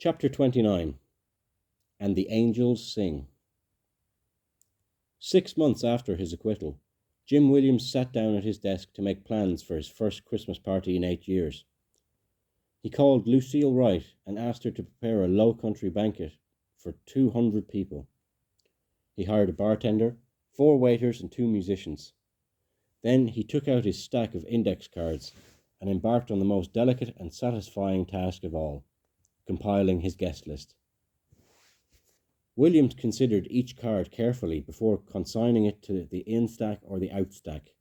Chapter 29. And the Angels Sing. 6 months after his acquittal, Jim Williams sat down at his desk to make plans for his first Christmas party in 8 years. He called Lucille Wright and asked her to prepare a low-country banquet for 200 people. He hired a bartender, 4 waiters and 2 musicians. Then he took out his stack of index cards and embarked on the most delicate and satisfying task of all, compiling his guest list. Williams considered each card carefully before consigning it to the in stack or the out stack.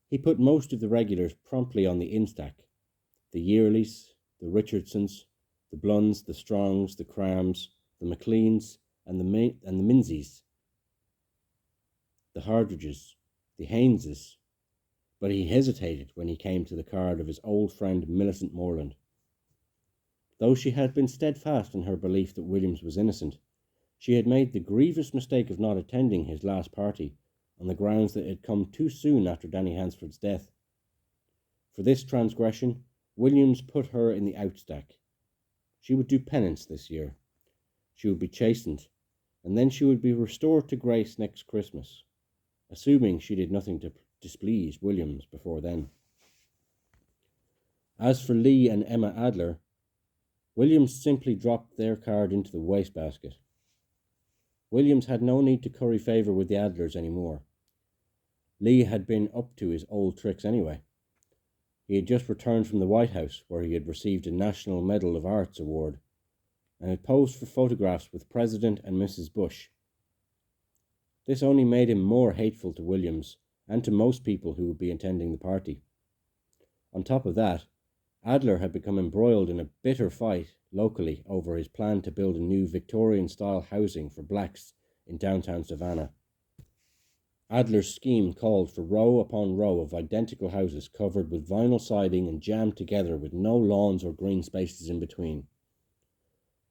He put most of the regulars promptly on the in stack: the Yearleys, the Richardsons, the Blunds, the Strongs, the Crams, the McLeans, and the Minseys, the Hardridges, the Hayneses, but he hesitated when he came to the card of his old friend Millicent Moreland. Though she had been steadfast in her belief that Williams was innocent, she had made the grievous mistake of not attending his last party on the grounds that it had come too soon after Danny Hansford's death. For this transgression, Williams put her in the outstack. She would do penance this year. She would be chastened, and then she would be restored to grace next Christmas, assuming she did nothing to displease Williams before then. As for Lee and Emma Adler, Williams simply dropped their card into the wastebasket. Williams had no need to curry favour with the Adlers anymore. Lee had been up to his old tricks anyway. He had just returned from the White House, where he had received a National Medal of Arts award, and had posed for photographs with President and Mrs. Bush. This only made him more hateful to Williams and to most people who would be attending the party. On top of that, Adler had become embroiled in a bitter fight locally over his plan to build a new Victorian-style housing for blacks in downtown Savannah. Adler's scheme called for row upon row of identical houses covered with vinyl siding and jammed together with no lawns or green spaces in between.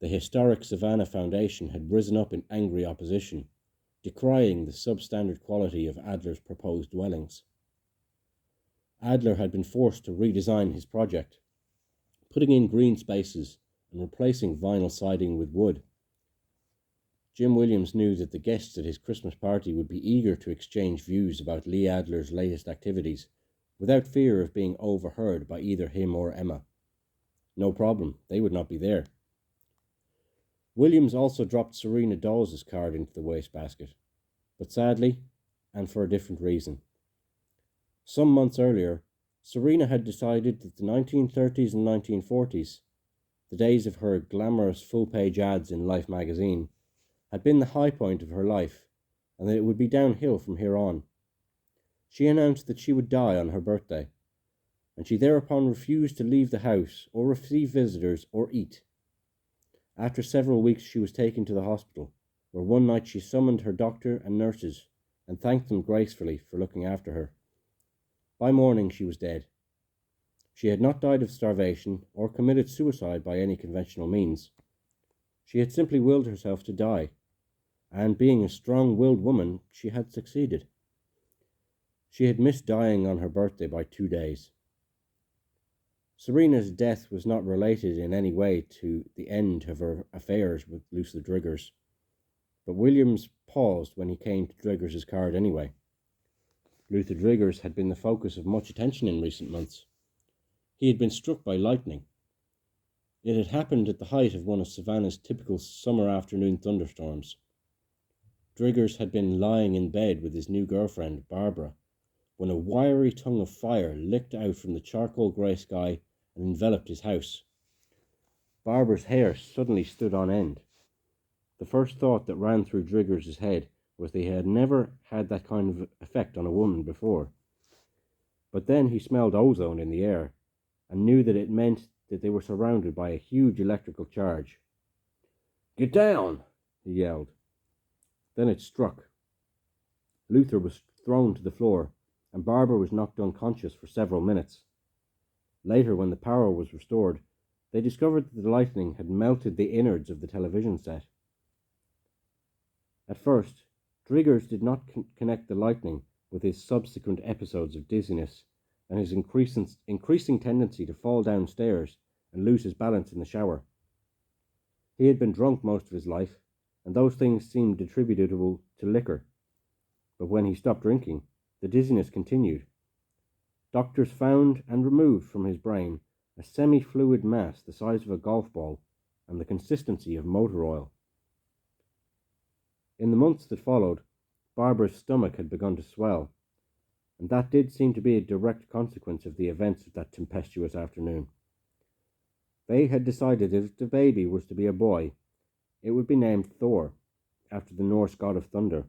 The historic Savannah Foundation had risen up in angry opposition, decrying the substandard quality of Adler's proposed dwellings. Adler had been forced to redesign his project, putting in green spaces and replacing vinyl siding with wood. Jim Williams knew that the guests at his Christmas party would be eager to exchange views about Lee Adler's latest activities, without fear of being overheard by either him or Emma. No problem, they would not be there. Williams also dropped Serena Dawes' card into the wastebasket, but sadly, and for a different reason. Some months earlier, Serena had decided that the 1930s and 1940s, the days of her glamorous full-page ads in Life magazine, had been the high point of her life, and that it would be downhill from here on. She announced that she would die on her birthday, and she thereupon refused to leave the house or receive visitors or eat. After several weeks she was taken to the hospital, where one night she summoned her doctor and nurses and thanked them gracefully for looking after her. By morning she was dead. She had not died of starvation or committed suicide by any conventional means. She had simply willed herself to die, and being a strong-willed woman, she had succeeded. She had missed dying on her birthday by 2 days. Serena's death was not related in any way to the end of her affairs with Luther Driggers, but Williams paused when he came to Driggers' card anyway. Luther Driggers had been the focus of much attention in recent months. He had been struck by lightning. It had happened at the height of one of Savannah's typical summer afternoon thunderstorms. Driggers had been lying in bed with his new girlfriend, Barbara, when a wiry tongue of fire licked out from the charcoal grey sky and enveloped his house. Barbara's hair suddenly stood on end. The first thought that ran through Driggers' head was that he had never had that kind of effect on a woman before. But then he smelled ozone in the air and knew that it meant that they were surrounded by a huge electrical charge. "Get down!" he yelled. Then it struck. Luther was thrown to the floor, and Barbara was knocked unconscious for several minutes. Later, when the power was restored, they discovered that the lightning had melted the innards of the television set. At first, Driggers did not connect the lightning with his subsequent episodes of dizziness and his increasing tendency to fall downstairs and lose his balance in the shower. He had been drunk most of his life, and those things seemed attributable to liquor. But when he stopped drinking, the dizziness continued. Doctors found and removed from his brain a semi-fluid mass the size of a golf ball and the consistency of motor oil. In the months that followed, Barbara's stomach had begun to swell, and that did seem to be a direct consequence of the events of that tempestuous afternoon. They had decided that if the baby was to be a boy, it would be named Thor, after the Norse god of thunder.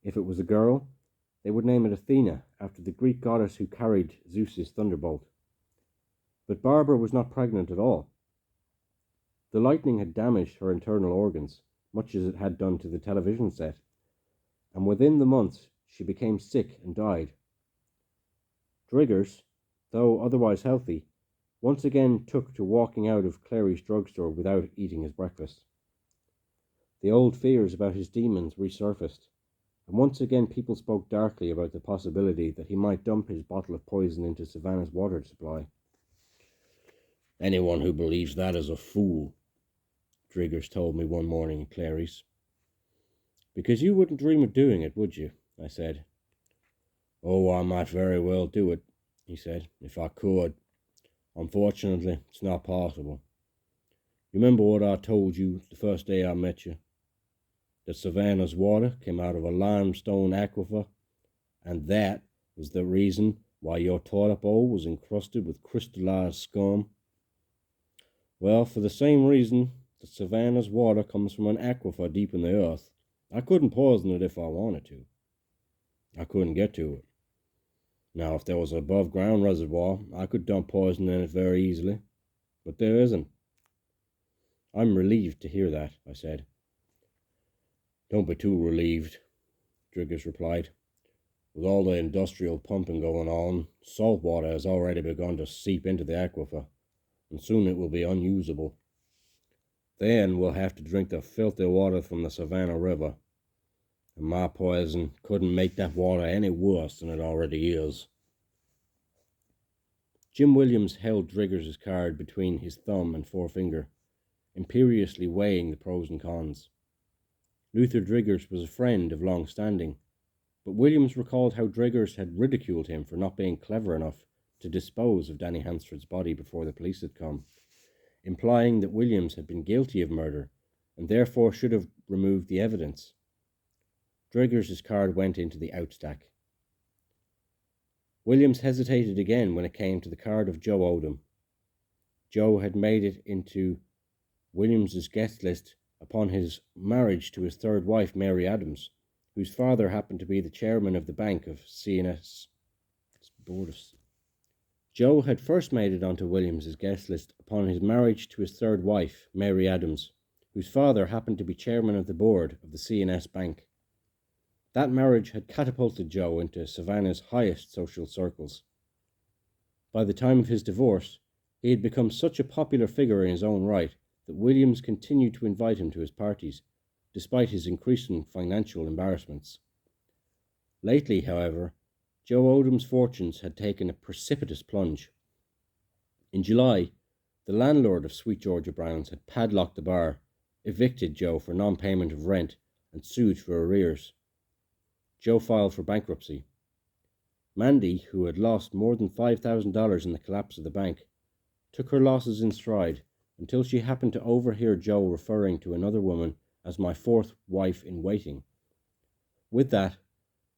If it was a girl, they would name it Athena, after the Greek goddess who carried Zeus's thunderbolt. But Barbara was not pregnant at all. The lightning had damaged her internal organs, much as it had done to the television set, and within the months she became sick and died. Driggers, though otherwise healthy, once again took to walking out of Clary's drugstore without eating his breakfast. The old fears about his demons resurfaced, and once again people spoke darkly about the possibility that he might dump his bottle of poison into Savannah's water supply. "Anyone who believes that is a fool," Driggers told me one morning at Clary's. "Because you wouldn't dream of doing it, would you?" I said. "Oh, I might very well do it," he said, "if I could. Unfortunately, it's not possible. You remember what I told you the first day I met you? That Savannah's water came out of a limestone aquifer, and that was the reason why your toilet bowl was encrusted with crystallized scum. Well, for the same reason that Savannah's water comes from an aquifer deep in the earth, I couldn't poison it if I wanted to. I couldn't get to it. Now, if there was an above-ground reservoir, I could dump poison in it very easily, but there isn't." "I'm relieved to hear that," I said. "Don't be too relieved," Driggers replied. "With all the industrial pumping going on, salt water has already begun to seep into the aquifer, and soon it will be unusable. Then we'll have to drink the filthy water from the Savannah River, and my poison couldn't make that water any worse than it already is." Jim Williams held Driggers' card between his thumb and forefinger, imperiously weighing the pros and cons. Luther Driggers was a friend of long standing, but Williams recalled how Driggers had ridiculed him for not being clever enough to dispose of Danny Hansford's body before the police had come, implying that Williams had been guilty of murder and therefore should have removed the evidence. Driggers' card went into the outstack. Williams hesitated again when it came to the card of Joe Odom. Joe had made it into Williams's guest list upon his marriage to his third wife, Mary Adams, whose father happened to be the chairman of the bank of C&S Board of... Joe had first made it onto Williams's guest list upon his marriage to his third wife, Mary Adams, whose father happened to be chairman of the board of the C&S Bank. That marriage had catapulted Joe into Savannah's highest social circles. By the time of his divorce, he had become such a popular figure in his own right that Williams continued to invite him to his parties, despite his increasing financial embarrassments. Lately, however, Joe Odom's fortunes had taken a precipitous plunge. In July, the landlord of Sweet Georgia Brown's had padlocked the bar, evicted Joe for non-payment of rent, and sued for arrears. Joe filed for bankruptcy. Mandy, who had lost more than $5,000 in the collapse of the bank, took her losses in stride until she happened to overhear Joe referring to another woman as my fourth wife in waiting. With that,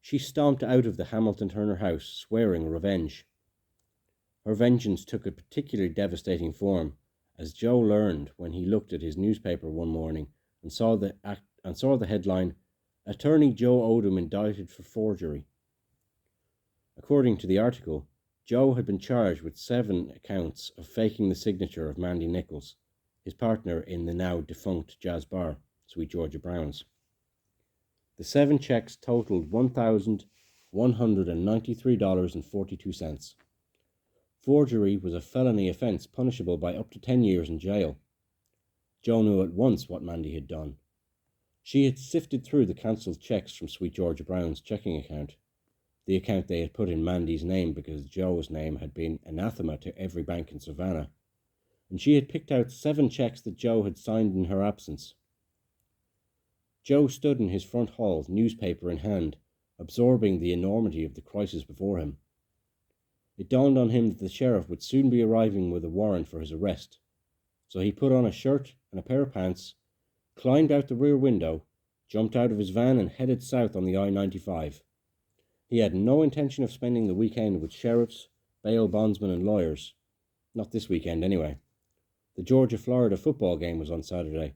she stomped out of the Hamilton Turner house, swearing revenge. Her vengeance took a particularly devastating form, as Joe learned when he looked at his newspaper one morning and saw the headline, "Attorney Joe Odom indicted for forgery." According to the article, Joe had been charged with 7 counts of faking the signature of Mandy Nichols, his partner in the now defunct jazz bar, Sweet Georgia Brown's. The 7 checks totaled $1,193.42. Forgery was a felony offence punishable by up to 10 years in jail. Joe knew at once what Mandy had done. She had sifted through the cancelled checks from Sweet Georgia Brown's checking account, the account they had put in Mandy's name because Joe's name had been anathema to every bank in Savannah, and she had picked out 7 cheques that Joe had signed in her absence. Joe stood in his front hall, newspaper in hand, absorbing the enormity of the crisis before him. It dawned on him that the sheriff would soon be arriving with a warrant for his arrest, so he put on a shirt and a pair of pants, climbed out the rear window, jumped out of his van and headed south on the I-95. He had no intention of spending the weekend with sheriffs, bail bondsmen and lawyers. Not this weekend anyway. The Georgia-Florida football game was on Saturday,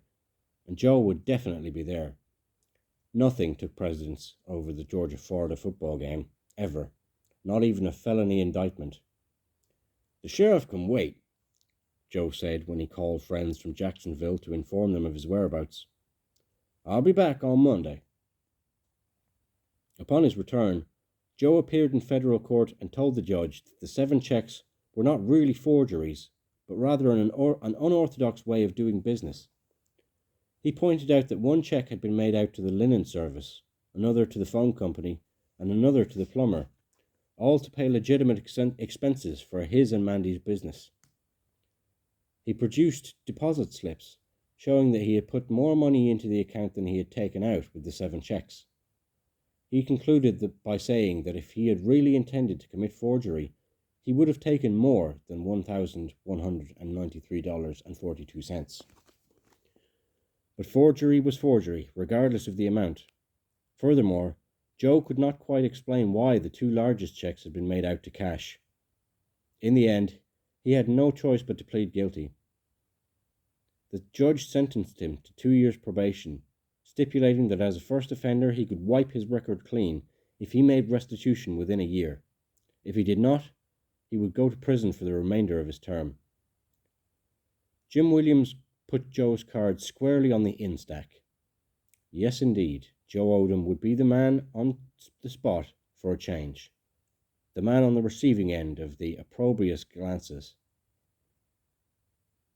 and Joe would definitely be there. Nothing took precedence over the Georgia-Florida football game, ever. Not even a felony indictment. "The sheriff can wait," Joe said when he called friends from Jacksonville to inform them of his whereabouts. "I'll be back on Monday." Upon his return, Joe appeared in federal court and told the judge that the 7 cheques were not really forgeries, but rather an unorthodox way of doing business. He pointed out that 1 cheque had been made out to the linen service, another to the phone company, and another to the plumber, all to pay legitimate expenses for his and Mandy's business. He produced deposit slips, showing that he had put more money into the account than he had taken out with the 7 cheques. He concluded by saying that if he had really intended to commit forgery, he would have taken more than $1,193.42. But forgery was forgery, regardless of the amount. Furthermore, Joe could not quite explain why the 2 largest cheques had been made out to cash. In the end, he had no choice but to plead guilty. The judge sentenced him to 2 years probation, stipulating that as a first offender he could wipe his record clean if he made restitution within a year. If he did not, he would go to prison for the remainder of his term. Jim Williams put Joe's card squarely on the in stack. Yes, indeed, Joe Odom would be the man on the spot for a change, the man on the receiving end of the opprobrious glances.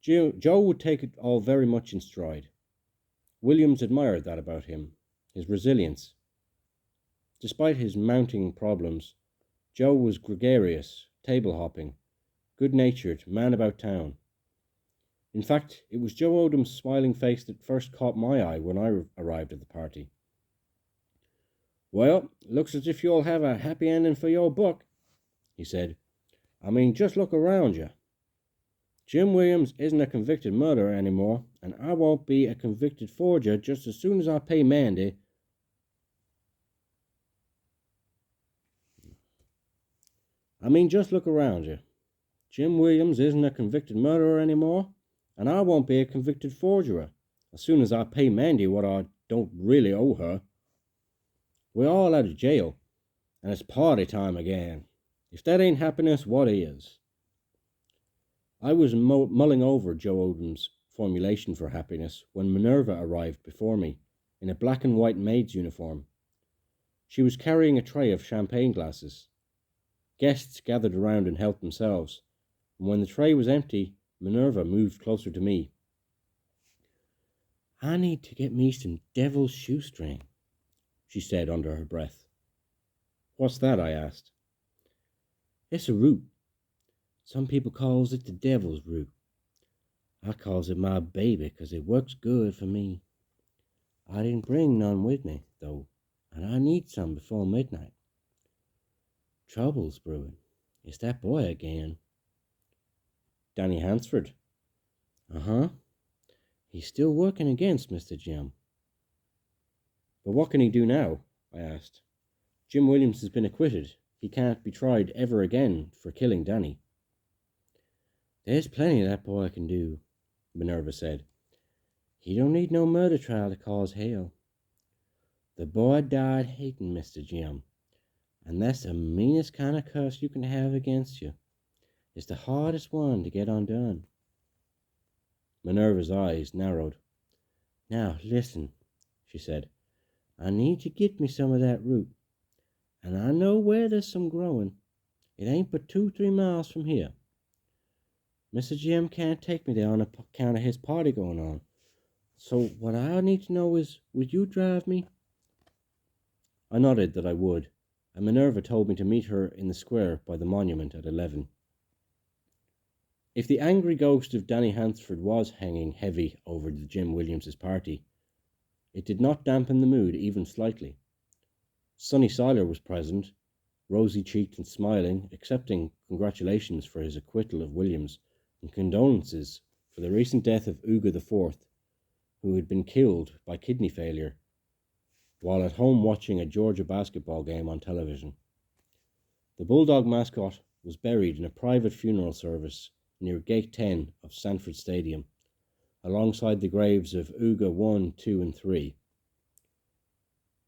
Joe would take it all very much in stride. Williams admired that about him, his resilience. Despite his mounting problems, Joe was gregarious, table-hopping, good-natured, man about town. In fact, it was Joe Odom's smiling face that first caught my eye when I arrived at the party. "Well, looks as if you'll have a happy ending for your book," he said. "I mean, just look around you. Jim Williams isn't a convicted murderer anymore, and I won't be a convicted forger just as soon as I pay Mandy. I mean, just look around you. Jim Williams isn't a convicted murderer anymore, and I won't be a convicted forger as soon as I pay Mandy what I don't really owe her. We're all out of jail, and it's party time again. If that ain't happiness, what is?" I was mulling over Joe Odom's formulation for happiness when Minerva arrived before me in a black and white maid's uniform. She was carrying a tray of champagne glasses. Guests gathered around and helped themselves, and when the tray was empty, Minerva moved closer to me. "I need to get me some devil's shoestring," she said under her breath. "What's that?" I asked. "It's a root. Some people calls it the devil's root. I calls it my baby 'cause it works good for me. I didn't bring none with me, though, and I need some before midnight. Trouble's brewing. It's that boy again." "Danny Hansford?" "Uh-huh. He's still working against Mr. Jim." "But what can he do now?" I asked. "Jim Williams has been acquitted. He can't be tried ever again for killing Danny." "There's plenty that boy can do," Minerva said. "He don't need no murder trial to cause hell. The boy died hating Mr. Jim, and that's the meanest kind of curse you can have against you. It's the hardest one to get undone." Minerva's eyes narrowed. "Now, listen," she said. "I need to get me some of that root, and I know where there's some growing. It ain't but 2-3 miles from here. Mr. Jim can't take me there on account of his party going on. So what I need to know is, would you drive me?" I nodded that I would, and Minerva told me to meet her in the square by the monument at 11. If the angry ghost of Danny Hansford was hanging heavy over the Jim Williams's party, it did not dampen the mood even slightly. Sonny Seiler was present, rosy-cheeked and smiling, accepting congratulations for his acquittal of Williams and condolences for the recent death of Uga IV, who had been killed by kidney failure while at home watching a Georgia basketball game on television. The Bulldog mascot was buried in a private funeral service near Gate 10 of Sanford Stadium, alongside the graves of Uga I, II, and III.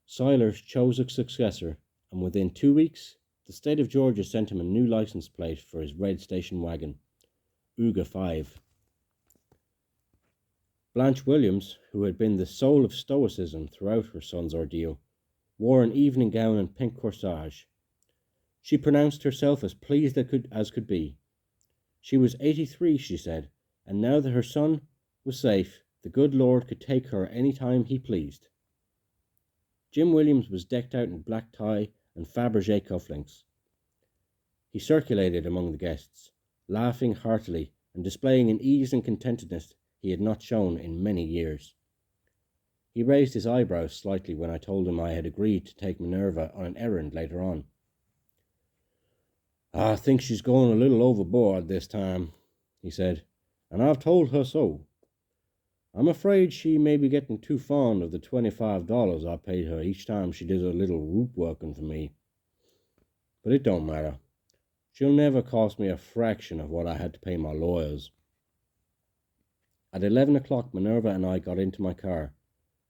Seiler chose a successor, and within 2 weeks, the state of Georgia sent him a new license plate for his red station wagon, Uga V. Blanche Williams, who had been the soul of stoicism throughout her son's ordeal, wore an evening gown and pink corsage. She pronounced herself as pleased as could be. She was 83, she said, and now that her son was safe, the good Lord could take her any time he pleased. Jim Williams was decked out in black tie and Fabergé cufflinks. He circulated among the guests, laughing heartily and displaying an ease and contentedness he had not shown in many years. He raised his eyebrows slightly when I told him I had agreed to take Minerva on an errand later on. "I think she's going a little overboard this time," he said, "and I've told her so. I'm afraid she may be getting too fond of the $25 I paid her each time she did a little root working for me. But it don't matter. She'll never cost me a fraction of what I had to pay my lawyers." At 11 o'clock, Minerva and I got into my car,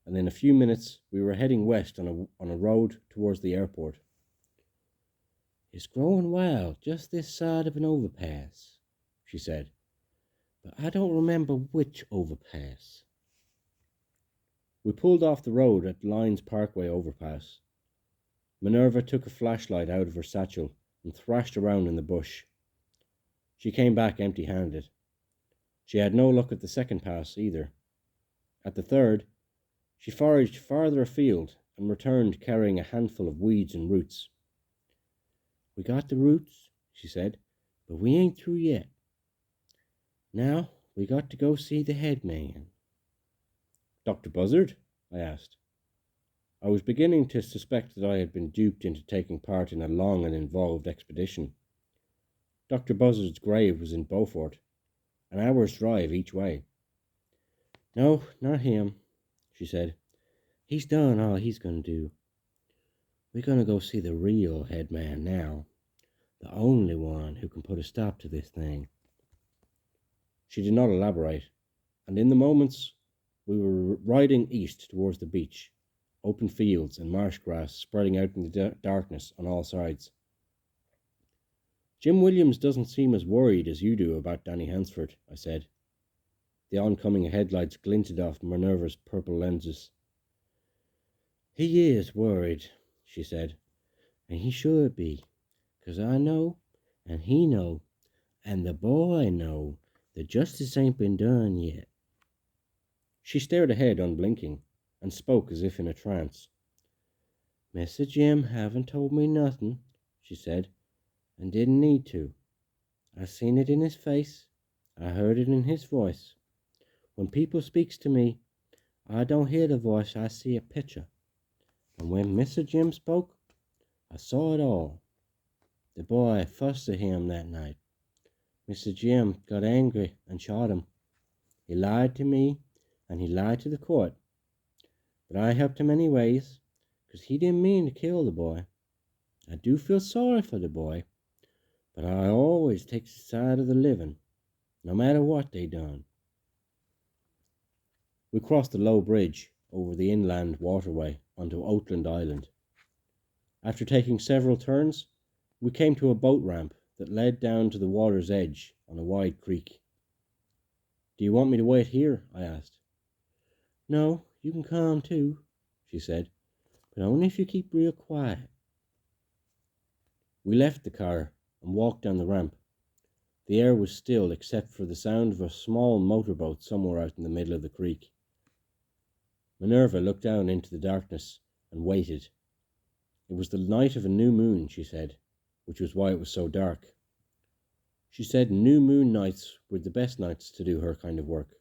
and in a few minutes we were heading west on a road towards the airport. "It's growing wild just this side of an overpass," she said, "but I don't remember which overpass." We pulled off the road at Lyons Parkway overpass. Minerva took a flashlight out of her satchel and thrashed around in the bush. She came back empty-handed. She had no luck at the second pass either. At the third, she foraged farther afield and returned carrying a handful of weeds and roots. "We got the roots," she said, "but we ain't through yet. Now we got to go see the head man." "Dr. Buzzard?" I asked. I was beginning to suspect that I had been duped into taking part in a long and involved expedition. Dr. Buzzard's grave was in Beaufort, an hour's drive each way. "No, not him," she said. "He's done all he's going to do. We're going to go see the real head man now, the only one who can put a stop to this thing." She did not elaborate, and in the moments we were riding east towards the beach, open fields and marsh grass spreading out in the darkness on all sides. "Jim Williams doesn't seem as worried as you do about Danny Hansford," I said. The oncoming headlights glinted off Minerva's purple lenses. "He is worried," she said, "and he should be, 'cause I know, and he know, and the boy know that justice ain't been done yet." She stared ahead unblinking, and spoke as if in a trance. "Mr. Jim haven't told me nothing," she said, "and didn't need to. I seen it in his face. I heard it in his voice. When people speaks to me, I don't hear the voice, I see a picture. And when Mr. Jim spoke, I saw it all. The boy fussed at him that night. Mr. Jim got angry and shot him. He lied to me, and he lied to the court. But I helped him anyways, 'cause he didn't mean to kill the boy. I do feel sorry for the boy, but I always takes the side of the living, no matter what they done." We crossed the low bridge over the inland waterway onto Oatland Island. After taking several turns, we came to a boat ramp that led down to the water's edge on a wide creek. "Do you want me to wait here?" I asked. "No, you can come too," she said, "but only if you keep real quiet." We left the car and walked down the ramp. The air was still except for the sound of a small motorboat somewhere out in the middle of the creek. Minerva looked down into the darkness and waited. It was the night of a new moon, she said, which was why it was so dark. She said new moon nights were the best nights to do her kind of work.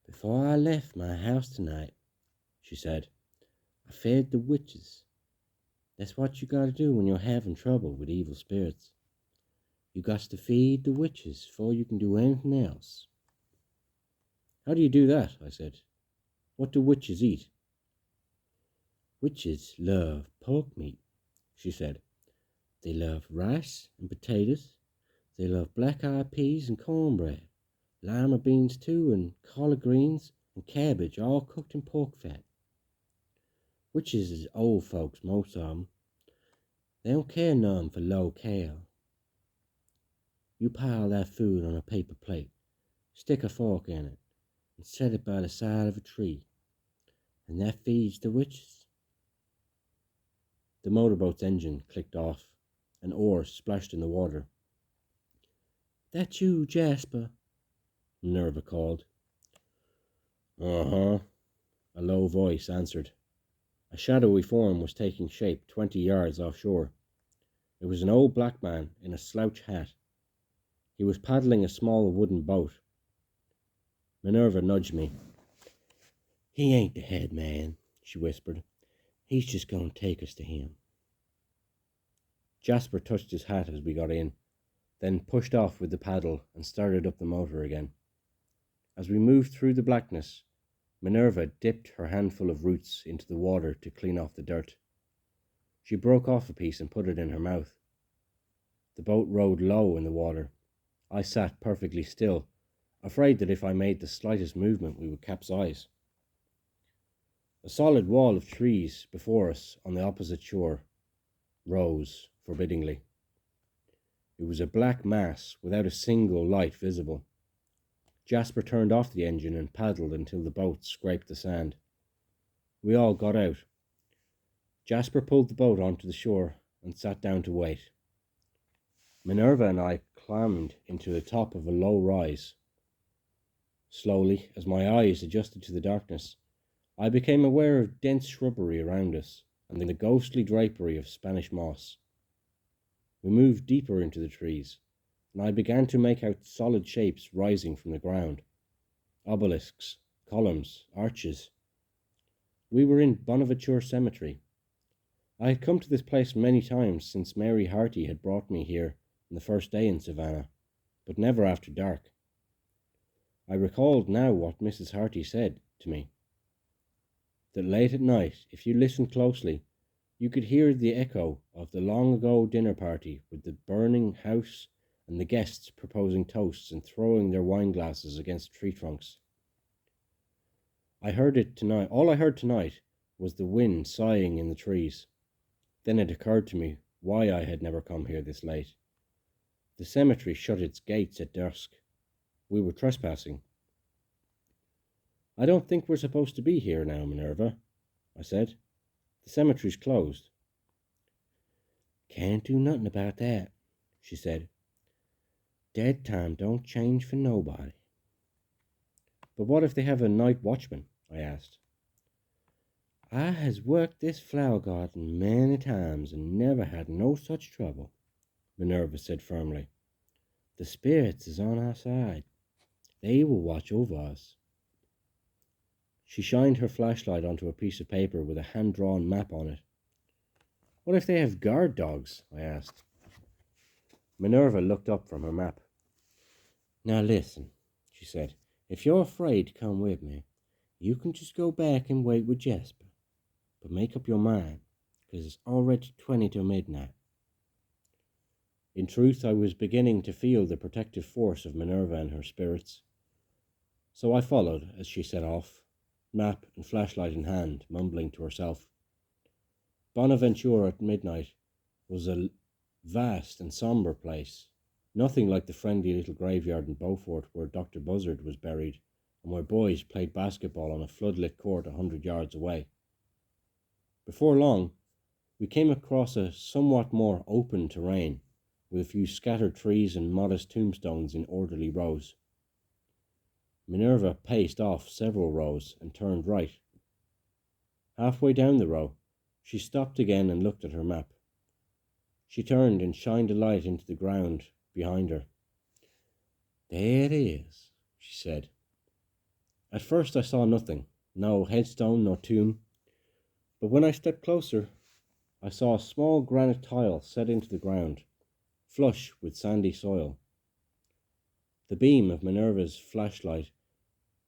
"Before I left my house tonight," she said, "I fed the witches. That's what you gotta do when you're having trouble with evil spirits. You got to feed the witches before you can do anything else." "How do you do that?" I said. "What do witches eat?" "Witches love pork meat," she said. "They love rice and potatoes. They love black-eyed peas and cornbread, lima beans too, and collard greens and cabbage, all cooked in pork fat. Witches is old folks, most of 'em. They don't care none for low cal. You pile that food on a paper plate, stick a fork in it, and set it by the side of a tree, and that feeds the witches." The motorboat's engine clicked off. An oar splashed in the water. "That you, Jasper?" Minerva called. "Uh-huh," a low voice answered. A shadowy form was taking shape 20 yards offshore. It was an old black man in a slouch hat. He was paddling a small wooden boat. Minerva nudged me. "He ain't the head man," she whispered. "He's just going to take us to him." Jasper touched his hat as we got in, then pushed off with the paddle and started up the motor again. As we moved through the blackness, Minerva dipped her handful of roots into the water to clean off the dirt. She broke off a piece and put it in her mouth. The boat rode low in the water. I sat perfectly still, afraid that if I made the slightest movement we would capsize. A solid wall of trees before us on the opposite shore rose forbiddingly. It was a black mass without a single light visible. Jasper turned off the engine and paddled until the boat scraped the sand. We all got out. Jasper pulled the boat onto the shore and sat down to wait. Minerva and I climbed into the top of a low rise. Slowly, as my eyes adjusted to the darkness, I became aware of dense shrubbery around us and the ghostly drapery of Spanish moss. We moved deeper into the trees, and I began to make out solid shapes rising from the ground. Obelisks, columns, arches. We were in Bonaventure Cemetery. I had come to this place many times since Mary Harty had brought me here on the first day in Savannah, but never after dark. I recalled now what Mrs. Harty said to me, that late at night, if you listened closely, you could hear the echo of the long-ago dinner party with the burning house and the guests proposing toasts and throwing their wine glasses against tree trunks. I heard it tonight. All I heard tonight was the wind sighing in the trees. Then it occurred to me why I had never come here this late. The cemetery shut its gates at dusk. We were trespassing. "I don't think we're supposed to be here now, Minerva," I said. "The cemetery's closed." "Can't do nothing about that," she said. "Dead time don't change for nobody." "But what if they have a night watchman?" I asked. "I has worked this flower garden many times and never had no such trouble," Minerva said firmly. "The spirits is on our side. They will watch over us." She shined her flashlight onto a piece of paper with a hand-drawn map on it. "What if they have guard dogs?" I asked. Minerva looked up from her map. "Now listen," she said. "If you're afraid to come with me, you can just go back and wait with Jasper. But make up your mind, because it's already 20 to midnight." In truth, I was beginning to feel the protective force of Minerva and her spirits. So I followed as she set off, map and flashlight in hand, mumbling to herself. Bonaventure at midnight was a vast and sombre place, nothing like the friendly little graveyard in Beaufort where Dr. Buzzard was buried and where boys played basketball on a floodlit court 100 yards away. Before long, we came across a somewhat more open terrain, with a few scattered trees and modest tombstones in orderly rows. Minerva paced off several rows and turned right. Halfway down the row, she stopped again and looked at her map. She turned and shined a light into the ground behind her. "There it is," she said. At first I saw nothing, no headstone nor tomb, but when I stepped closer, I saw a small granite tile set into the ground, flush with sandy soil. The beam of Minerva's flashlight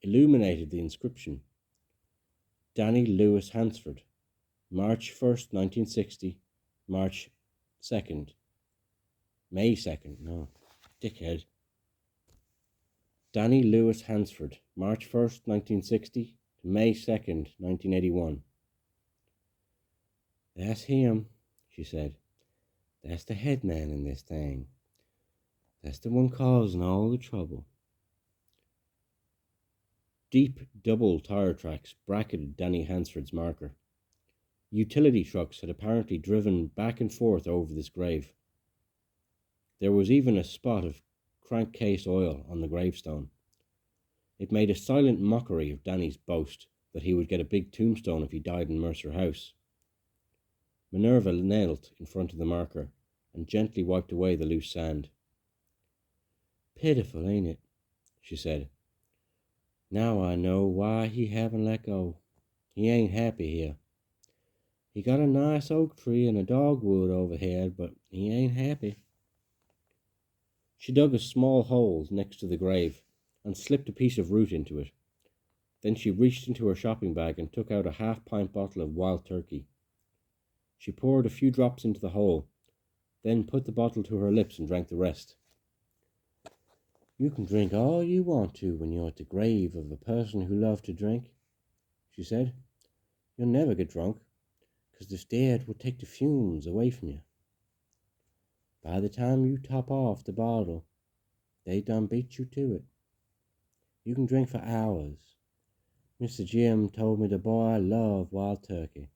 illuminated the inscription: Danny Lewis Hansford, March 1st, 1960, March 2nd, May 2nd, no, dickhead. Danny Lewis Hansford, March 1st, 1960 to May 2nd, 1981. "That's him," she said. "That's the head man in this thing. That's the one causing all the trouble." Deep double tire tracks bracketed Danny Hansford's marker. Utility trucks had apparently driven back and forth over this grave. There was even a spot of crankcase oil on the gravestone. It made a silent mockery of Danny's boast that he would get a big tombstone if he died in Mercer House. Minerva knelt in front of the marker and gently wiped away the loose sand. "Pitiful, ain't it?" she said. "Now I know why he haven't let go. He ain't happy here. He got a nice oak tree and a dogwood overhead, but he ain't happy." She dug a small hole next to the grave and slipped a piece of root into it. Then she reached into her shopping bag and took out a half-pint bottle of wild turkey. She poured a few drops into the hole, then put the bottle to her lips and drank the rest. "You can drink all you want to when you're at the grave of a person who loved to drink," she said. "You'll never get drunk, 'cause the dead will take the fumes away from you. By the time you top off the bottle, they done beat you to it. You can drink for hours. Mr. Jim told me the boy loved wild turkey,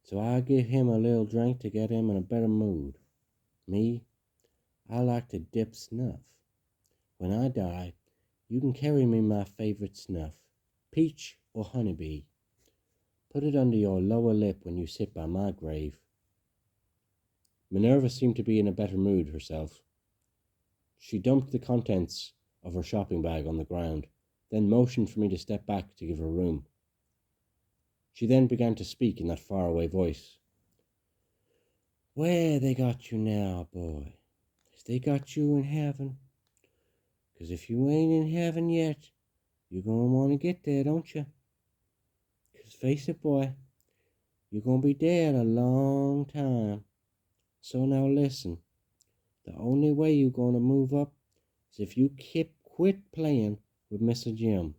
so I give him a little drink to get him in a better mood. Me, I like to dip snuff. When I die, you can carry me my favorite snuff, peach or honeybee. Put it under your lower lip when you sit by my grave." Minerva seemed to be in a better mood herself. She dumped the contents of her shopping bag on the ground, then motioned for me to step back to give her room. She then began to speak in that faraway voice. "Where they got you now, boy? Has they got you in heaven? 'Cause if you ain't in heaven yet, you're gonna want to get there, don't you? 'Cause face it, boy, you're gonna be dead a long time. So now listen, the only way you're gonna move up is if you quit playing with Mr. Jim."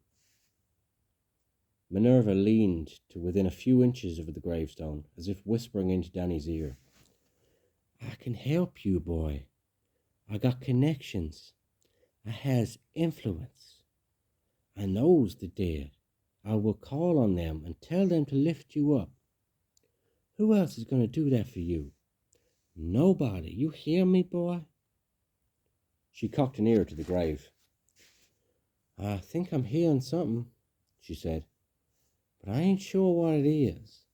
Minerva leaned to within a few inches of the gravestone, as if whispering into Danny's ear. "I can help you, boy. I got connections. I has influence. I knows the dead. I will call on them and tell them to lift you up. Who else is going to do that for you? Nobody. You hear me, boy?" She cocked an ear to the grave. "I think I'm hearing something," she said, "but I ain't sure what it is."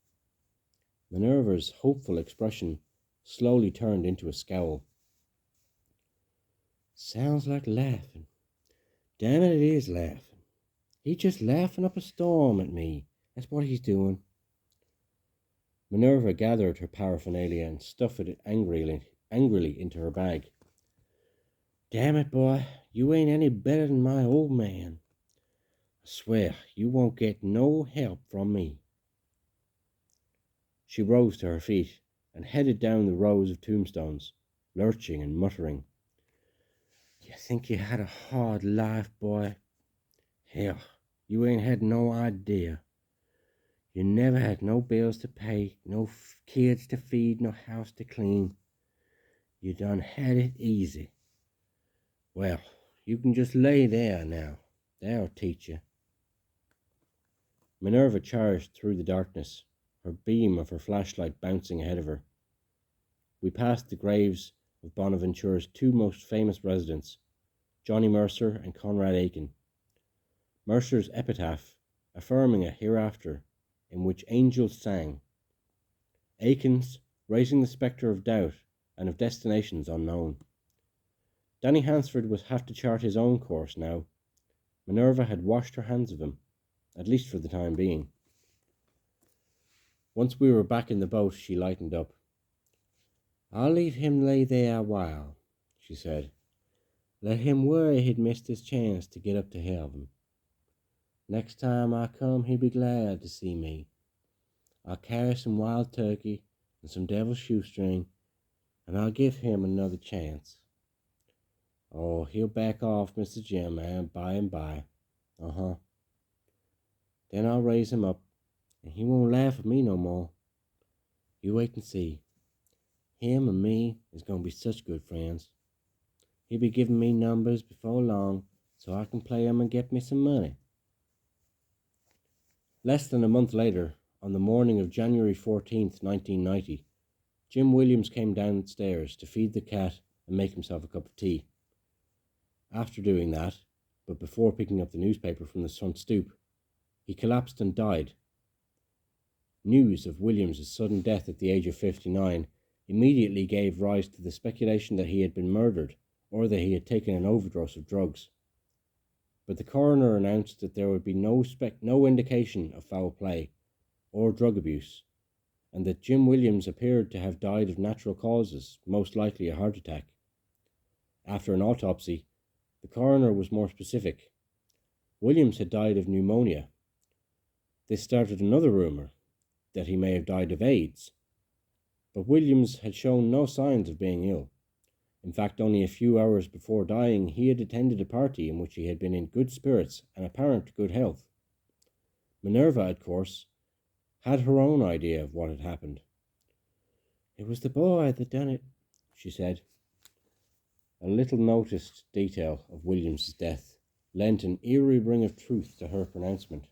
Minerva's hopeful expression slowly turned into a scowl. "Sounds like laughing. Damn it, it is laughing. He's just laughing up a storm at me. That's what he's doing." Minerva gathered her paraphernalia and stuffed it angrily into her bag. "Damn it, boy, you ain't any better than my old man. I swear you won't get no help from me." She rose to her feet and headed down the rows of tombstones, lurching and muttering. "You think you had a hard life, boy? Hell, you ain't had no idea. You never had no bills to pay, no kids to feed, no house to clean. You done had it easy. Well, you can just lay there now. That'll teach you." Minerva charged through the darkness, her beam of her flashlight bouncing ahead of her. We passed the graves of Bonaventura's two most famous residents, Johnny Mercer and Conrad Aiken. Mercer's epitaph affirming a hereafter in which angels sang. Aiken's raising the spectre of doubt and of destinations unknown. Danny Hansford would have to chart his own course now. Minerva had washed her hands of him, at least for the time being. Once we were back in the boat, she lightened up. "I'll leave him lay there a while," she said. "Let him worry he'd missed his chance to get up to heaven. Next time I come, he'll be glad to see me. I'll carry some wild turkey and some devil's shoestring, and I'll give him another chance. Oh, he'll back off, Mr. Jim, and by. Then I'll raise him up, and he won't laugh at me no more. You wait and see. Him and me is going to be such good friends. He'll be giving me numbers before long, so I can play 'em and get me some money." Less than a month later, on the morning of January 14th, 1990, Jim Williams came downstairs to feed the cat and make himself a cup of tea. After doing that, but before picking up the newspaper from the front stoop, he collapsed and died. News of William's sudden death at the age of 59 immediately gave rise to the speculation that he had been murdered or that he had taken an overdose of drugs. But the coroner announced that there would be no indication of foul play or drug abuse, and that Jim Williams appeared to have died of natural causes, most likely a heart attack. After an autopsy, the coroner was more specific. Williams had died of pneumonia. This started another rumour that he may have died of AIDS, but Williams had shown no signs of being ill. In fact, only a few hours before dying, he had attended a party in which he had been in good spirits and apparent good health. Minerva, of course, had her own idea of what had happened. "It was the boy that done it," she said. A little noticed detail of William's death lent an eerie ring of truth to her pronouncement.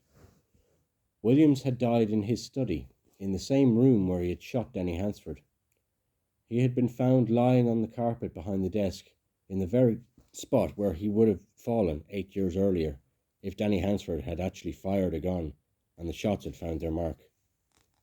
Williams had died in his study, in the same room where he had shot Danny Hansford. He had been found lying on the carpet behind the desk, in the very spot where he would have fallen 8 years earlier if Danny Hansford had actually fired a gun and the shots had found their mark.